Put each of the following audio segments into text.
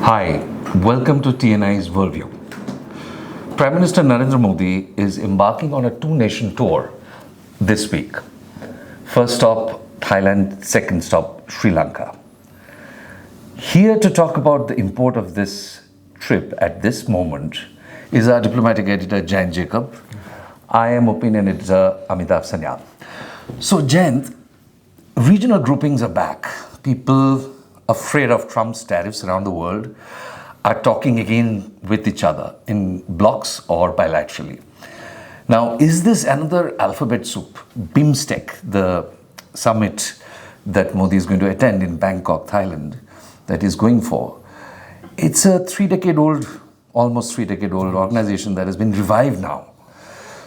Hi, welcome to TNI's Worldview. Prime Minister Narendra Modi is embarking on a two-nation tour this week. First stop, Thailand, second stop, Sri Lanka. Here to talk about the import of this trip at this moment is our diplomatic editor, Jayant Jacob. I am opinion editor, Amitav Sanyal. So Jayant, regional groupings are back. People afraid of Trump's tariffs around the world are talking again with each other in blocs or bilaterally. Now, is this another alphabet soup? BIMSTEC, the summit that Modi is going to attend in Bangkok, Thailand, that he's going for. It's a almost three-decade-old organization that has been revived now.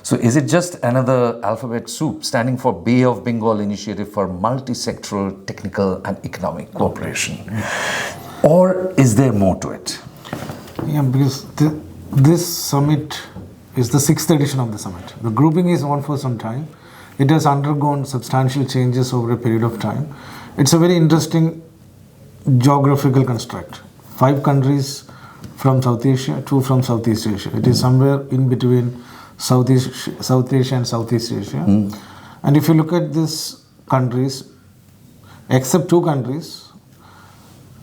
So is it just another alphabet soup standing for Bay of Bengal Initiative for Multi-Sectoral Technical and Economic Cooperation? Or is there more to it? Yeah, because this summit is the sixth edition of the summit. The grouping is on for some time. It has undergone substantial changes over a period of time. It's a very interesting geographical construct. 5 countries from South Asia, 2 from Southeast Asia. It is somewhere in between South Asia and Southeast Asia. And if you look at these countries, except 2 countries,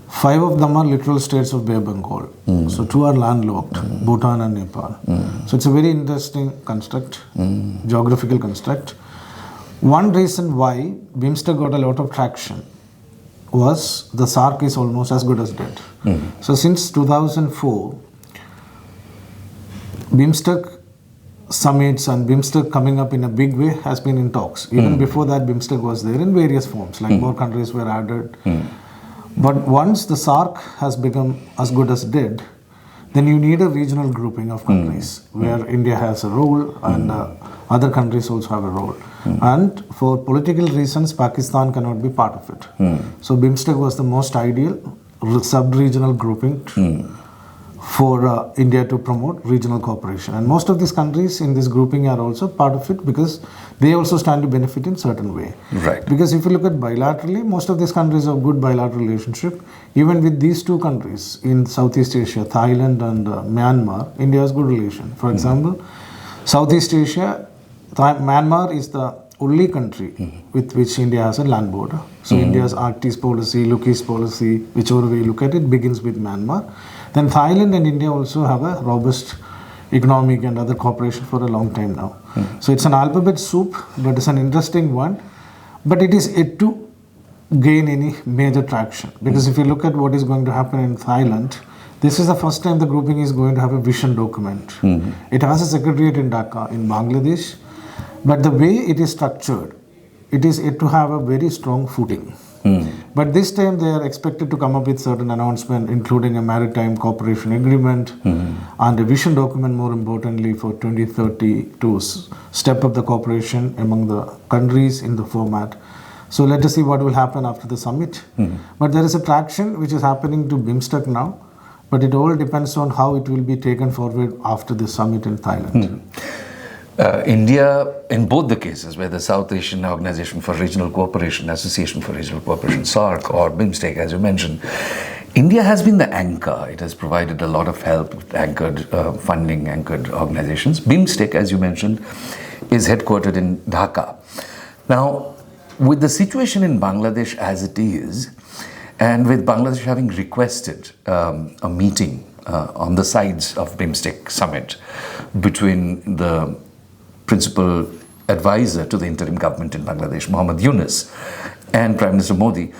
5 of them are literal states of Bay of Bengal. So 2 are landlocked, Bhutan and Nepal. So it's a very interesting construct, geographical construct. One reason why BIMSTEC got a lot of traction was the SAARC is almost as good as dead. So since 2004, BIMSTEC summits and BIMSTEC coming up in a big way has been in talks. Even before that, BIMSTEC was there in various forms, like more countries were added. But once the SAARC has become as good as dead, then you need a regional grouping of countries where India has a role and other countries also have a role. And for political reasons, Pakistan cannot be part of it. So BIMSTEC was the most ideal sub-regional grouping for India to promote regional cooperation. And most of these countries in this grouping are also part of it because they also stand to benefit in certain way. Right. Because if you look at bilaterally, most of these countries have good bilateral relationship. Even with these 2 countries in Southeast Asia, Thailand and Myanmar, India has good relation. For example, Southeast Asia, Myanmar is the only country with which India has a land border. So India's Arctic policy, Look East policy, whichever way you look at it, begins with Myanmar. Then Thailand and India also have a robust economic and other cooperation for a long time now. So it's an alphabet soup, but it's an interesting one. But it is yet to gain any major traction. Because if you look at what is going to happen in Thailand, this is the first time the grouping is going to have a vision document. It has a secretariat in Dhaka, in Bangladesh. But the way it is structured, it is yet to have a very strong footing. But this time they are expected to come up with certain announcement, including a maritime cooperation agreement and a vision document, more importantly, for 2030 to step up the cooperation among the countries in the format. So let us see what will happen after the summit. But there is a traction which is happening to BIMSTEC now, but it all depends on how it will be taken forward after the summit in Thailand. India, in both the cases, whether South Asian Organization for Regional Cooperation, Association for Regional Cooperation, SAARC, or BIMSTEC, as you mentioned, India has been the anchor. It has provided a lot of help with anchored funding, anchored organizations. BIMSTEC, as you mentioned, is headquartered in Dhaka. Now, with the situation in Bangladesh as it is, and with Bangladesh having requested a meeting on the sides of BIMSTEC summit between the principal advisor to the interim government in Bangladesh, Muhammad Yunus, and Prime Minister Modi,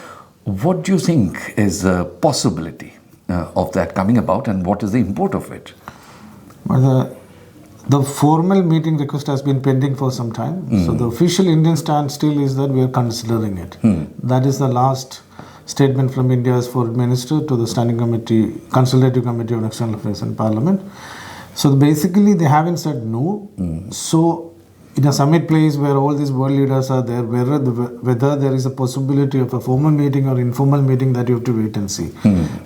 what do you think is the possibility of that coming about, and what is the import of it? Well, the formal meeting request has been pending for some time. So the official Indian stand still is that we are considering it. That is the last statement from India's foreign minister to the standing committee, consultative committee on external affairs in parliament. So basically they haven't said no. So in a summit place where all these world leaders are there, whether there is a possibility of a formal meeting or informal meeting, that you have to wait and see.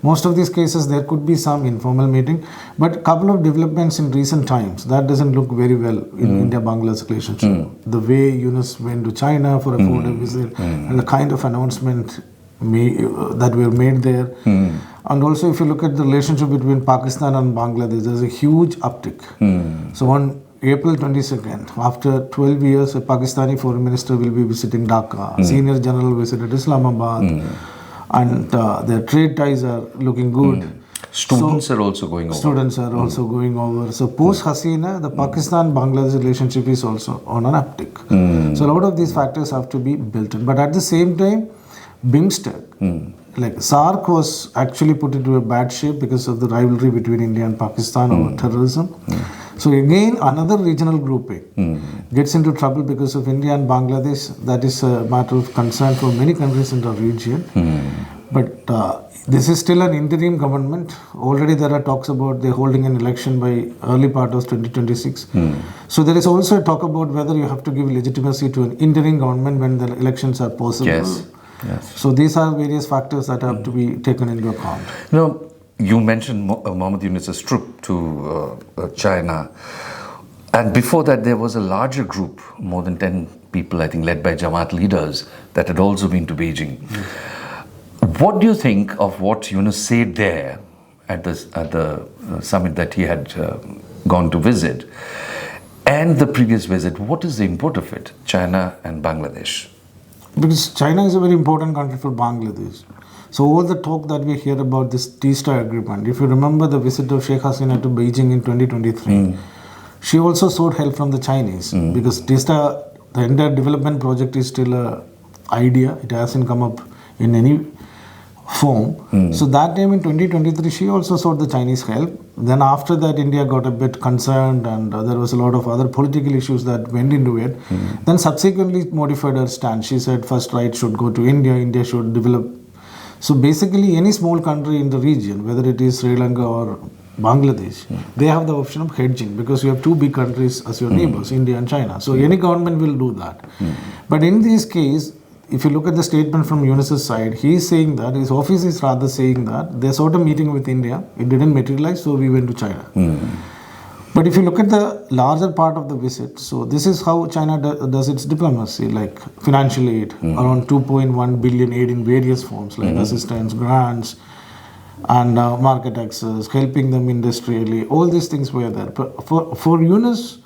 Most of these cases there could be some informal meeting, but a couple of developments in recent times that doesn't look very well in India-Bangladesh relationship. The way Yunus went to China for a 4-day visit and the kind of announcement that were made there. And also, if you look at the relationship between Pakistan and Bangladesh, there's a huge uptick. So on April 22nd, after 12 years, a Pakistani foreign minister will be visiting Dhaka. Senior general visited Islamabad. And their trade ties are looking good. Students are also going over. Students are also going over. So post Hasina, the Pakistan-Bangladesh relationship is also on an uptick. So a lot of these factors have to be built in. But at the same time, BIMSTEC, like SARC was actually put into a bad shape because of the rivalry between India and Pakistan over terrorism. So again, another regional grouping gets into trouble because of India and Bangladesh. That is a matter of concern for many countries in the region. But this is still an interim government. Already there are talks about they holding an election by early part of 2026. So there is also a talk about whether you have to give legitimacy to an interim government when the elections are possible. Yes. So these are various factors that have to be taken into account. Now, you mentioned Mohammad Yunus's trip to China. And before that, there was a larger group, more than 10 people, I think, led by Jamaat leaders, that had also been to Beijing. What do you think of what Yunus said there at the summit that he had gone to visit, and the previous visit? What is the import of it, China and Bangladesh? Because China is a very important country for Bangladesh. So all the talk that we hear about this T-Star agreement, if you remember the visit of Sheikh Hasina to Beijing in 2023, she also sought help from the Chinese because T-Star, the entire development project is still an idea. It hasn't come up in any form. So that time in 2023, she also sought the Chinese help. Then after that, India got a bit concerned and there was a lot of other political issues that went into it. Then subsequently modified her stance. She said first right should go to India, India should develop. So basically any small country in the region, whether it is Sri Lanka or Bangladesh, they have the option of hedging because you have two big countries as your neighbors, India and China. So any government will do that. But in this case, if you look at the statement from Yunus's side, he is saying that, his office is rather saying that they sought a meeting with India, it didn't materialize, so we went to China. But if you look at the larger part of the visit, so this is how China does its diplomacy, like financial aid, around 2.1 billion aid in various forms, like assistance, grants, and market access, helping them industrially, all these things were there. But for Yunus,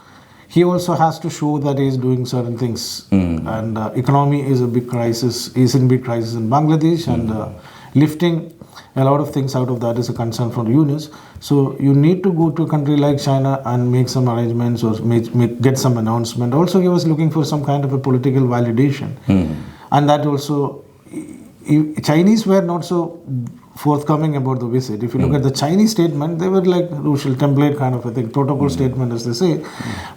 he also has to show that he is doing certain things. And economy is a big crisis, is in big crisis in Bangladesh, and lifting a lot of things out of that is a concern for Yunus. So you need to go to a country like China and make some arrangements or get some announcement. Also, he was looking for some kind of a political validation. And that also, Chinese were not so forthcoming about the visit. If you look at the Chinese statement, they were like usual template kind of a thing, protocol statement as they say.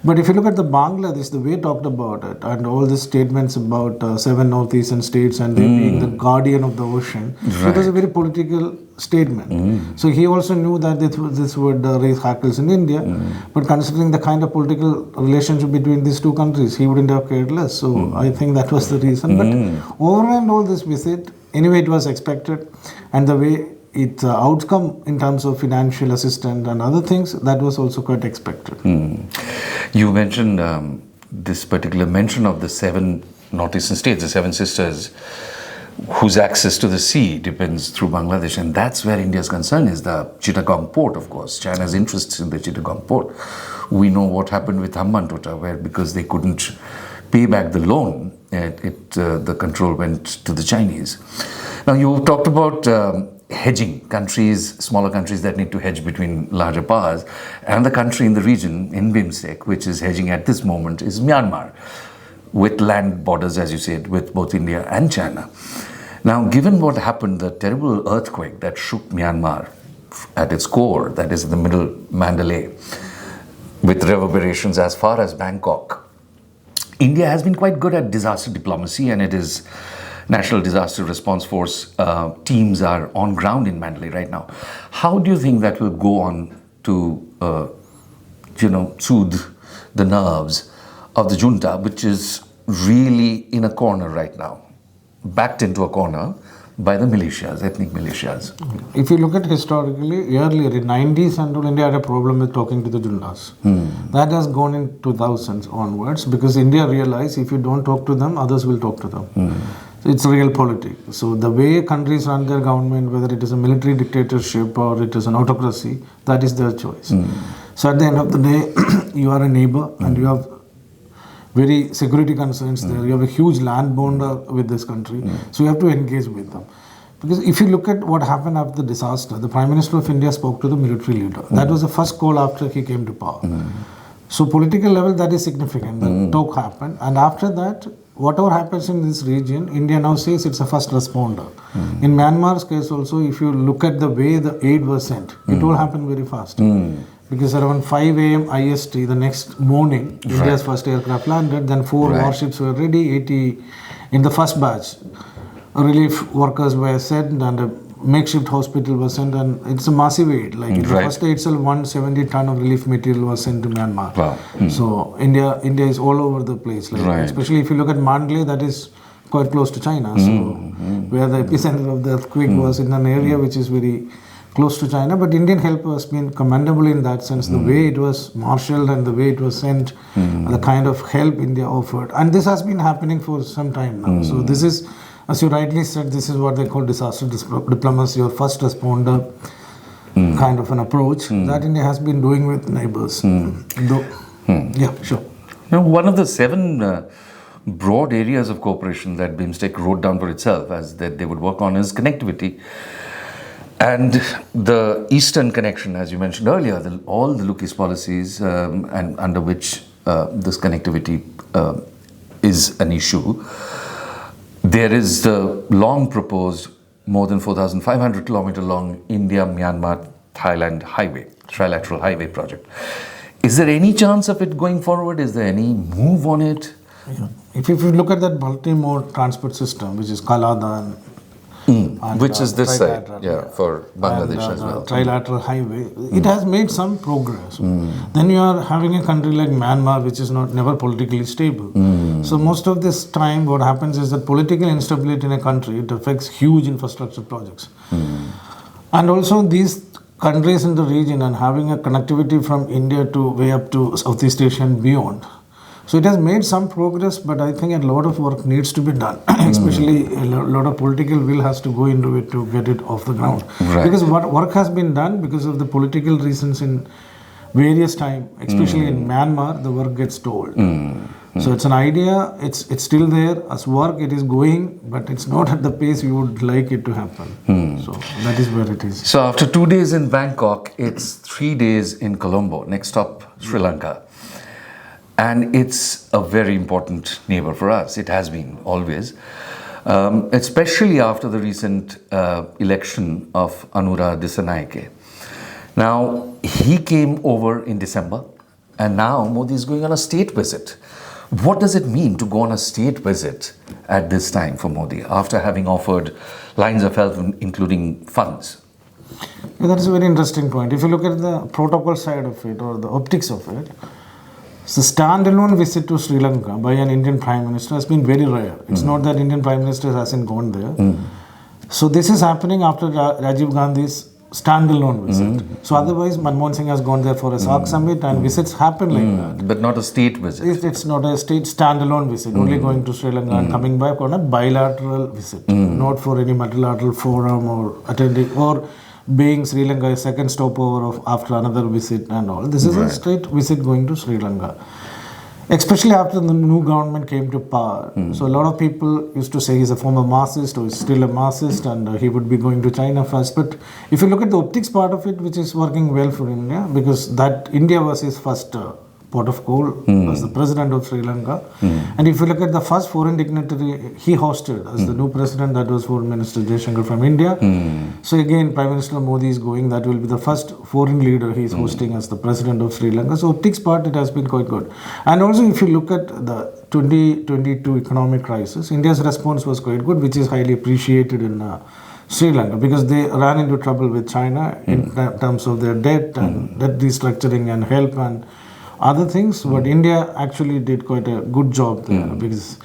But if you look at the Bangladesh, the way talked about it and all the statements about 7 northeastern states and they being the guardian of the ocean, it was a very political statement. So he also knew that this would raise hackles in India, but considering the kind of political relationship between these two countries, he wouldn't have cared less. So I think that was the reason. But overall, this visit, anyway, it was expected, and the way its outcome in terms of financial assistance and other things, that was also quite expected. You mentioned this particular mention of the 7 northeastern states, the 7 sisters, whose access to the sea depends through Bangladesh, and that's where India's concern is, the Chittagong port, of course. China's interests in the Chittagong port. We know what happened with Hambantota, where because they couldn't pay back the loan, the control went to the Chinese. Now, you talked about hedging, smaller countries that need to hedge between larger powers, and the country in the region, in BIMSTEC, which is hedging at this moment, is Myanmar, with land borders, as you said, with both India and China. Now, given what happened, the terrible earthquake that shook Myanmar at its core, that is in the middle Mandalay, with reverberations as far as Bangkok, India has been quite good at disaster diplomacy, and it is National Disaster Response Force teams are on ground in Mandalay right now. How do you think that will go on to, soothe the nerves of the junta, which is really in a corner right now, backed into a corner by the militias, ethnic militias? If you look at historically, earlier in 90s and India had a problem with talking to the juntas. That has gone in 2000s onwards because India realized if you don't talk to them, others will talk to them. it's real politics. So the way countries run their government, whether it is a military dictatorship or it is an autocracy, that is their choice. So at the end of the day, you are a neighbor and you have very security concerns there. You have a huge land border with this country. So you have to engage with them. Because if you look at what happened after the disaster, the Prime Minister of India spoke to the military leader. That was the first call after he came to power. So political level, that is significant. The talk happened. And after that, whatever happens in this region, India now says it's a first responder. In Myanmar's case also, if you look at the way the aid was sent, it all happened very fast. Because around 5 a.m. IST, the next morning, India's first aircraft landed, then 4 warships were ready, 80 in the first batch. Relief workers were sent and a makeshift hospital was sent, and it's a massive aid. Like in the first day itself, 170 ton of relief material was sent to Myanmar. Wow. So India is all over the place. Like especially if you look at Mandalay, that is quite close to China. So where the epicenter of the earthquake was in an area which is very close to China. But Indian help has been commendable in that sense. The way it was marshaled and the way it was sent, the kind of help India offered. And this has been happening for some time now. So this is, as you rightly said, this is what they call disaster diplomacy or first responder kind of an approach that India has been doing with neighbors. Yeah, sure. Now, one of the 7 broad areas of cooperation that BIMSTEC wrote down for itself as that they would work on is connectivity. And the Eastern connection, as you mentioned earlier, all the Lucas policies and under which this connectivity is an issue. There is the long proposed, more than 4,500 kilometer long India-Myanmar-Thailand highway, trilateral highway project. Is there any chance of it going forward? Is there any move on it? Yeah. If you look at that multi-mode transport system, which is Kalada and which is this side, for Bangladesh as well. Trilateral highway, it has made some progress. Then you are having a country like Myanmar, which is never politically stable. So most of this time, what happens is that political instability in a country, it affects huge infrastructure projects. And also these countries in the region and having a connectivity from India to way up to Southeast Asia and beyond. So it has made some progress, but I think a lot of work needs to be done. Especially a lot of political will has to go into it to get it off the ground. Because what work has been done because of the political reasons in various time, especially in Myanmar, the work gets stalled. So it's an idea, it's still there as work, it is going, but it's not at the pace we would like it to happen. So that is where it is. So after 2 days in Bangkok, it's 3 days in Colombo. Next stop, Sri Lanka. And it's a very important neighbor for us. It has been always, especially after the recent election of Anura Dissanayake. Now, he came over in December, and now Modi is going on a state visit. What does it mean to go on a state visit at this time for Modi, after having offered lines of help, including funds? Yeah, that is a very interesting point. If you look at the protocol side of it, or the optics of it, the standalone visit to Sri Lanka by an Indian Prime Minister has been very rare. It's not that Indian Prime Minister hasn't gone there. So this is happening after Rajiv Gandhi's standalone visit. So otherwise, Manmohan Singh has gone there for a SAARC summit and visits happen like that. But not a state visit. It's not a state standalone visit, only going to Sri Lanka and coming back on a bilateral visit, not for any multilateral forum or attending or being Sri Lanka a second stopover of after another visit and all. This is a straight visit going to Sri Lanka. Especially after the new government came to power. So a lot of people used to say he's a former Marxist or he's still a Marxist and he would be going to China first. But if you look at the optics part of it, which is working well for India, because that India was his first port of call, was the president of Sri Lanka. And if you look at the first foreign dignitary he hosted as the new president, that was Foreign Minister Jaishankar from India. So again, Prime Minister Modi is going, that will be the first foreign leader he is hosting as the president of Sri Lanka. So optics part, it has been quite good. And also if you look at the 2022 economic crisis, India's response was quite good, which is highly appreciated in Sri Lanka, because they ran into trouble with China in terms of their debt and debt restructuring and help and other things, but India actually did quite a good job there because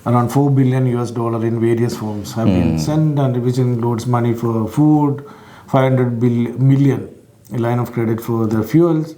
around $4 billion in various forms have been sent, and which includes money for food, 500 million line of credit for their fuels.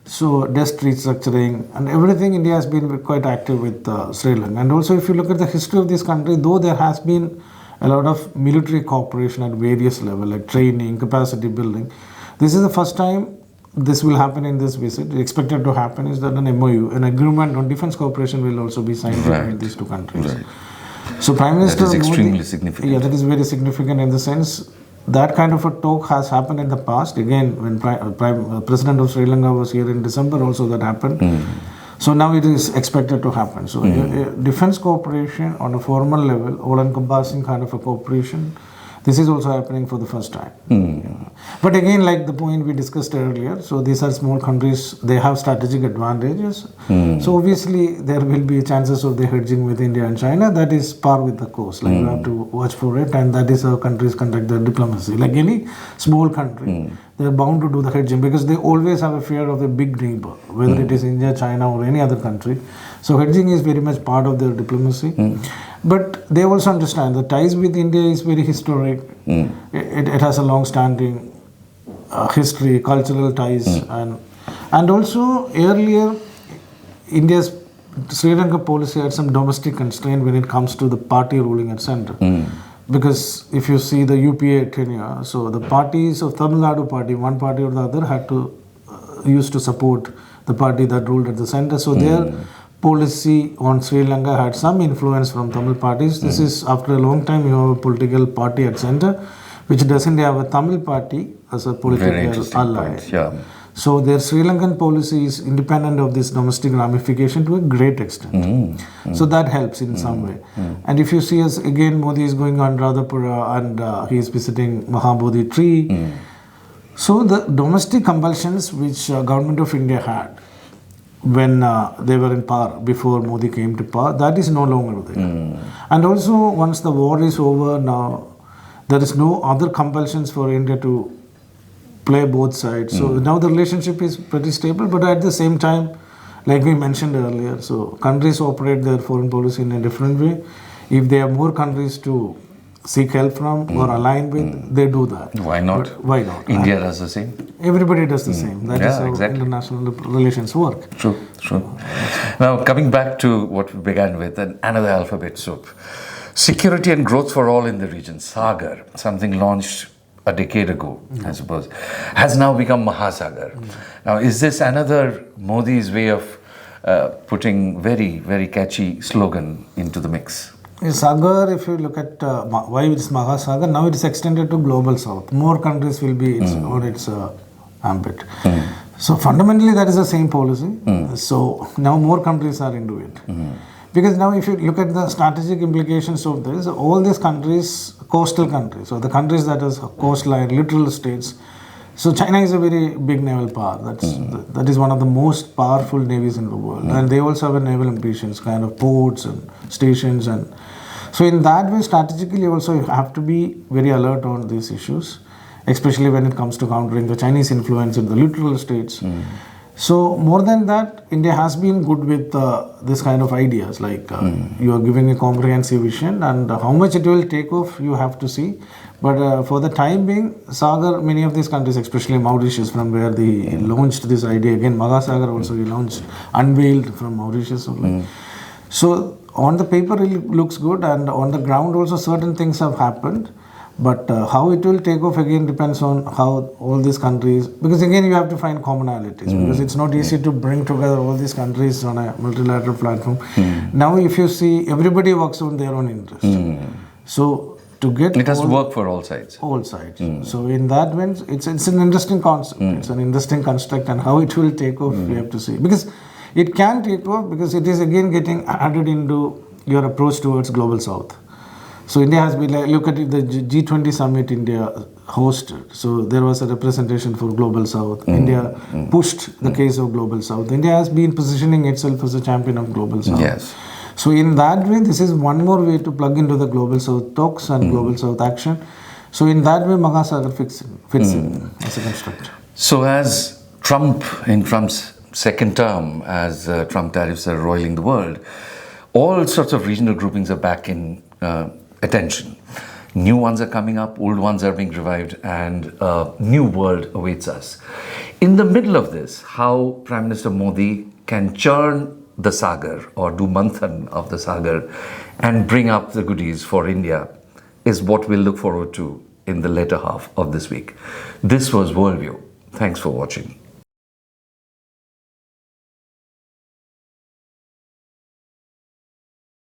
So debt restructuring and everything, India has been quite active with Sri Lanka. And also if you look at the history of this country, though there has been a lot of military cooperation at various levels, like training, capacity building, this is the first time this will happen in this visit. Expected to happen is that an MOU, an agreement on defense cooperation, will also be signed between these two countries. Right. So Prime Minister That is extremely Modi, significant. yeah, that is very significant in the sense that kind of a talk has happened in the past. Again, when President of Sri Lanka was here in December, also that happened. So now it is expected to happen. So defense cooperation on a formal level, all-encompassing kind of a cooperation, this is also happening for the first time. But again, like the point we discussed earlier, so these are small countries, they have strategic advantages. So obviously there will be chances of the hedging with India and China. That is par with the course. Like you have to watch for it, and that is how countries conduct their diplomacy. Like any small country, they are bound to do the hedging because they always have a fear of a big neighbor, whether it is India, China, or any other country. So hedging is very much part of their diplomacy. But they also understand the ties with India is very historic. It has a long-standing history, cultural ties, and also earlier India's Sri Lanka policy had some domestic constraint when it comes to the party ruling at center. Because if you see the UPA tenure, so the parties of Tamil Nadu party, one party or the other, had to used to support the party that ruled at the center. So their policy on Sri Lanka had some influence from Tamil parties. This is after a long time you have a political party at center which doesn't have a Tamil party as a political ally. Point, yeah. So their Sri Lankan policy is independent of this domestic ramification to a great extent. So that helps in some way. And if you see us again, Modi is going on Radhapura and he is visiting Mahabodhi tree. So the domestic compulsions which government of India had when they were in power, before Modi came to power, that is no longer there. And also once the war is over now, there is no other compulsions for India to play both sides. So now the relationship is pretty stable, but at the same time, like we mentioned earlier, so countries operate their foreign policy in a different way. If they have more countries to seek help from or align with, they do that. Why not? But why not? India does the same. Everybody does the same. That is how international relations work. True. Now, coming back to what we began with, another alphabet soup. Security and growth for all in the region, SAGAR, something launched a decade ago, I suppose, has now become MahaSAGAR. Now, is this another Modi's way of putting very, very catchy slogan into the mix? SAGAR, if you look at why it's MahaSAGAR, now it is extended to Global South. More countries will be on its ambit. So fundamentally that is the same policy. So now more countries are into it. Because now if you look at the strategic implications of this, all these countries, coastal countries, or the countries that is coastline, littoral states. So China is a very big naval power. That is one of the most powerful navies in the world. And they also have a naval ambitions, kind of ports and stations. And so in that way, strategically also you have to be very alert on these issues, especially when it comes to countering the Chinese influence in the littoral states. So more than that, India has been good with this kind of ideas, like you are giving a comprehensive vision, and how much it will take off, you have to see. But for the time being, SAGAR, many of these countries, especially Mauritius, from where they launched this idea, again MahaSAGAR also he launched, unveiled from Mauritius only. So on the paper it looks good, and on the ground also certain things have happened. But how it will take off again depends on how all these countries, because again you have to find commonalities, because it's not easy to bring together all these countries on a multilateral platform. Now if you see, everybody works on their own interest. So to get it has to work for all sides. All sides. So in that way, it's an interesting concept. It's an interesting construct, and how it will take off, we have to see. Because it can take off, because it is again getting added into your approach towards Global South. So India has been, like, look at it, the G20 summit India hosted. So there was a representation for Global South. India pushed the case of Global South. India has been positioning itself as a champion of Global South. Yes. So in that way, this is one more way to plug into the Global South talks and Global South action. So in that way, MahaSAGAR fits in as a construct. So as Trump, in Trump's second term, as Trump tariffs are roiling the world, all sorts of regional groupings are back in attention. New ones are coming up, old ones are being revived, and a new world awaits us. In the middle of this, how Prime Minister Modi can churn the Sagar or do manthan of the Sagar and bring up the goodies for India is what we'll look forward to in the later half of this week. This was Worldview. Thanks for watching.